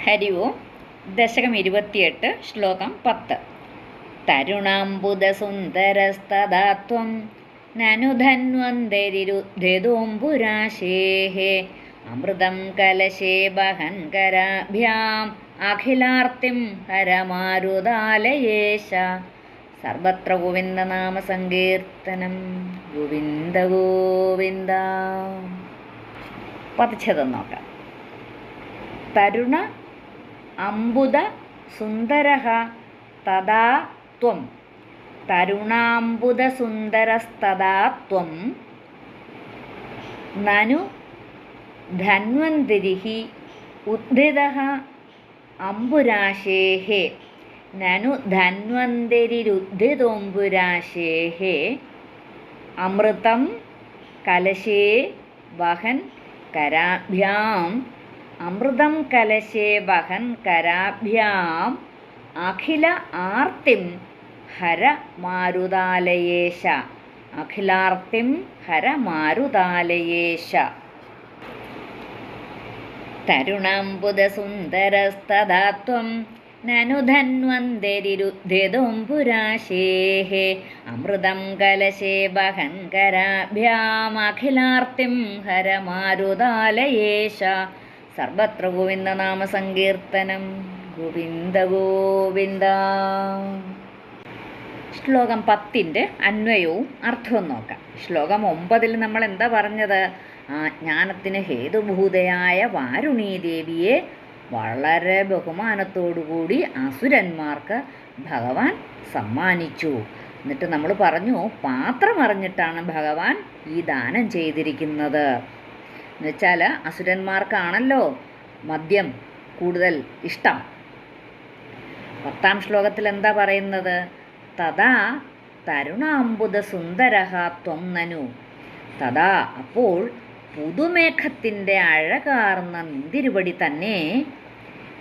ഹരി ഓം. ദശകം 28, ശ്ലോകം 10. തരുണാംബുദസുന്ദരസ്തദാത്വം നനു ധന്വന്തരിരുദ്ധേതോംബുരാശേഃ അമൃതം കലശേ ബഹൻകരാഭ്യാം അഖിലാർത്തിം ഹരമാരുതാലയേശ. സർവത്ര ഗോവിന്ദനാമസങ്കീർത്തനം. ഗോവിന്ദ ഗോവിന്ദ. പതിച്ചത് നോക്കാം. തരുണ അംബുദ സുന്ദരഃ തദാ ത്വം. തരുണാംബുദസുന്ദരസ്തദാ ത്വം നനു ധന്വന്തരിഃ ഉദ്ധിതഃ അംബുരാശേഃ. നനു ധന്വന്തരിരുദ്ധിതോംബുരാശേഃ അമൃതം കലശേ വഹൻ കരാഭ്യാം. അമൃതം കലശേ വഹൻ കരാഭ്യാം അഖില ആർത്തിം ഹര മാരുതാലയേശ. അഖിലാർത്തിം ഹര മാരുതാലയേശ. തരുണാംബുദസുന്ദരസ്തദാ ത്വം നനു ധന്വന്തരിരുദ്ധിതോംബുരാശേഃ അമൃതം കലശേ വഹൻ കരാഭ്യാം അഖിലാർത്തിം ഹര മാരുതാലയേശ. സർവത്ര ഗോവിന്ദനാമസങ്കീർത്തനം. ഗോവിന്ദ ഗോവിന്ദ. ശ്ലോകം 10 അന്വയവും അർത്ഥവും നോക്കാം. ശ്ലോകം 9 നമ്മൾ എന്താ പറഞ്ഞത്? ജ്ഞാനത്തിന് ഹേതുഭൂതയായ വാരുണീദേവിയെ വളരെ ബഹുമാനത്തോടുകൂടി അസുരന്മാർക്ക് ഭഗവാൻ സമ്മാനിച്ചു. എന്നിട്ട് നമ്മൾ പറഞ്ഞു, പാത്രം അറിഞ്ഞിട്ടാണ് ഭഗവാൻ ഈ ദാനം ചെയ്തിരിക്കുന്നത്. എന്നുവെച്ചാൽ അസുരന്മാർക്കാണല്ലോ മദ്യം കൂടുതൽ ഇഷ്ടം. 10 ശ്ലോകത്തിൽ എന്താ പറയുന്നത്? തഥാ തരുണാംബുദ സുന്ദരഃ ത്വം നനു. തഥാ അപ്പോൾ പുതുമേഘത്തിൻ്റെ അഴകാർന്ന നിന്തിരുവടി തന്നെ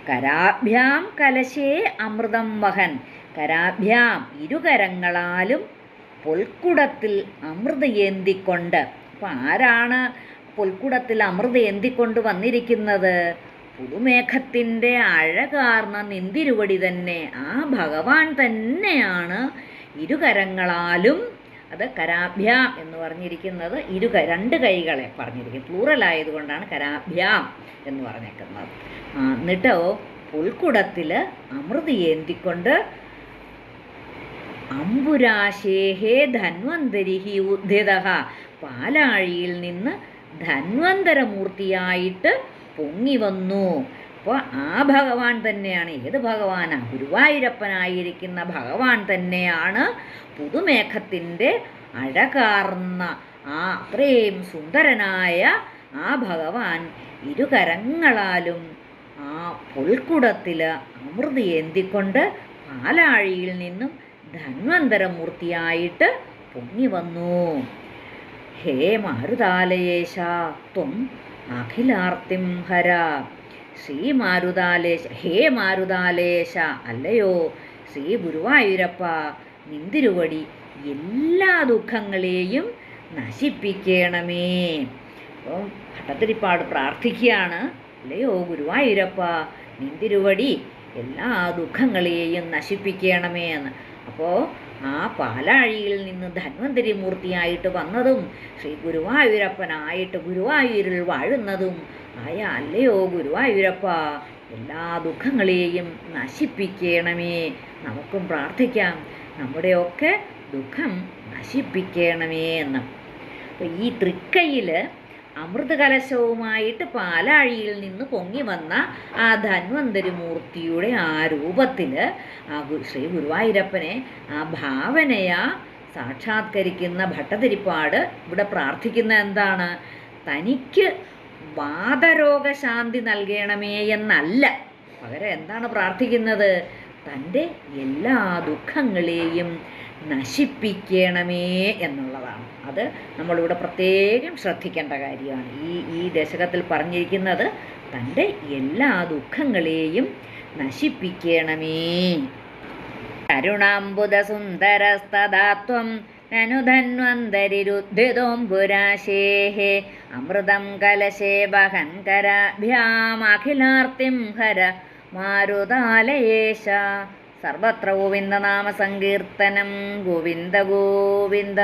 കരാഭ്യാം കലശേ അമൃതം വഹൻ. കരാഭ്യാം ഇരുകരങ്ങളാലും പൊൽക്കുടത്തിൽ അമൃത ഏന്തിക്കൊണ്ട്. അപ്പം ആരാണ് പൊൽക്കുടത്തിൽ അമൃത ഏന്തിക്കൊണ്ട് വന്നിരിക്കുന്നത്? പുതുമേഘത്തിൻ്റെ അഴകാർന്ന നിന്തിരുവടി തന്നെ, ആ ഭഗവാൻ തന്നെയാണ് ഇരുകരങ്ങളാലും. അത് കരാഭ്യാം എന്ന് പറഞ്ഞിരിക്കുന്നത് രണ്ട് കൈകളെ പറഞ്ഞിരിക്കുന്നത്, പ്ലൂറലായതുകൊണ്ടാണ് കരാഭ്യാം എന്ന് പറഞ്ഞേക്കുന്നത്. എന്നിട്ടോ പുൽക്കുടത്തിൽ അമൃത ഏന്തിക്കൊണ്ട് അംബുരാശേഹേ ധന്വന്തരിഃ ഉദ്ധിതഃ. പാലാഴിയിൽ നിന്ന് ധന്വന്തരമൂർത്തിയായിട്ട് പൊങ്ങി വന്നു. അപ്പോൾ ആ ഭഗവാൻ തന്നെയാണ്. ഏത് ഭഗവാനാണ്? ഗുരുവായൂരപ്പനായിരിക്കുന്ന ഭഗവാൻ തന്നെയാണ് പുതുമേഘത്തിൻ്റെ അഴകാർന്ന അത്രയും സുന്ദരനായ ആ ഭഗവാൻ ഇരുകരങ്ങളാലും ആ പൊൽക്കുടത്തിൽ അമൃത ഏന്തിക്കൊണ്ട് പാലാഴിയിൽ നിന്നും ധന്വന്തരമൂർത്തിയായിട്ട് പൊങ്ങി വന്നു. ഹേ മാരുതാലയേശ ത്വം അഖിലാർത്തിം ഹര. ശ്രീ മാരുതാലേശ, ഹേ മാരുതാലേശ, അല്ലയോ ശ്രീ ഗുരുവായൂരപ്പ, നിന്തിരുവടി എല്ലാ ദുഃഖങ്ങളെയും നശിപ്പിക്കണമേ. അപ്പോൾ ഭട്ടതിരിപ്പാട് പ്രാർത്ഥിക്കുകയാണ്, അല്ലയോ ഗുരുവായൂരപ്പ, നിന്തിരുവടി എല്ലാ ദുഃഖങ്ങളെയും നശിപ്പിക്കണമേ എന്ന്. അപ്പോൾ ആ പാലാഴിയിൽ നിന്ന് ധന്വന്തരി മൂർത്തിയായിട്ട് വന്നതും ശ്രീ ഗുരുവായൂരപ്പനായിട്ട് ഗുരുവായൂരിൽ വാഴുന്നതും ആയ അല്ലയോ ഗുരുവായൂരപ്പ, എല്ലാ ദുഃഖങ്ങളെയും നശിപ്പിക്കണമേ. നമുക്കും പ്രാർത്ഥിക്കാം, നമ്മുടെയൊക്കെ ദുഃഖം നശിപ്പിക്കണമേ എന്ന്. അപ്പോൾ ഈ തൃക്കൈയിൽ അമൃതകലശവുമായിട്ട് പാലാഴിയിൽ നിന്ന് പൊങ്ങി വന്ന ആ ധന്വന്തരി മൂർത്തിയുടെ ആ രൂപത്തിൽ ആ ശ്രീ ഗുരുവായൂരപ്പനെ ആ ഭാവനയാ സാക്ഷാത്കരിക്കുന്ന ഭട്ടതിരിപ്പാട് ഇവിടെ പ്രാർത്ഥിക്കുന്ന എന്താണ്? തനിക്ക് വാതരോഗശാന്തി നൽകണമേ എന്നല്ല, പകരം എന്താണ് പ്രാർത്ഥിക്കുന്നത്? തൻ്റെ എല്ലാ ദുഃഖങ്ങളെയും നശിപ്പിക്കണമേ എന്നുള്ളതാണ്. അത് നമ്മളിവിടെ പ്രത്യേകം ശ്രദ്ധിക്കേണ്ട കാര്യമാണ്. ഈ ദശകത്തിൽ പറഞ്ഞിരിക്കുന്നത് തൻ്റെ എല്ലാ ദുഃഖങ്ങളെയും നശിപ്പിക്കണമേ. തരുണാംബുദസുന്ദരസ്തദാ ത്വം നനു ധന്വന്തരിരുദ്ധിതോംബുരാശേഃ അമൃതം കലശേ വഹൻ കരാഭ്യാം അഖിലാർത്തിം ഹര മാരുതാലയേശ. സർവത്ര ഗോവിന്ദനാമ സങ്കീർത്തനം. ഗോവിന്ദ ഗോവിന്ദ.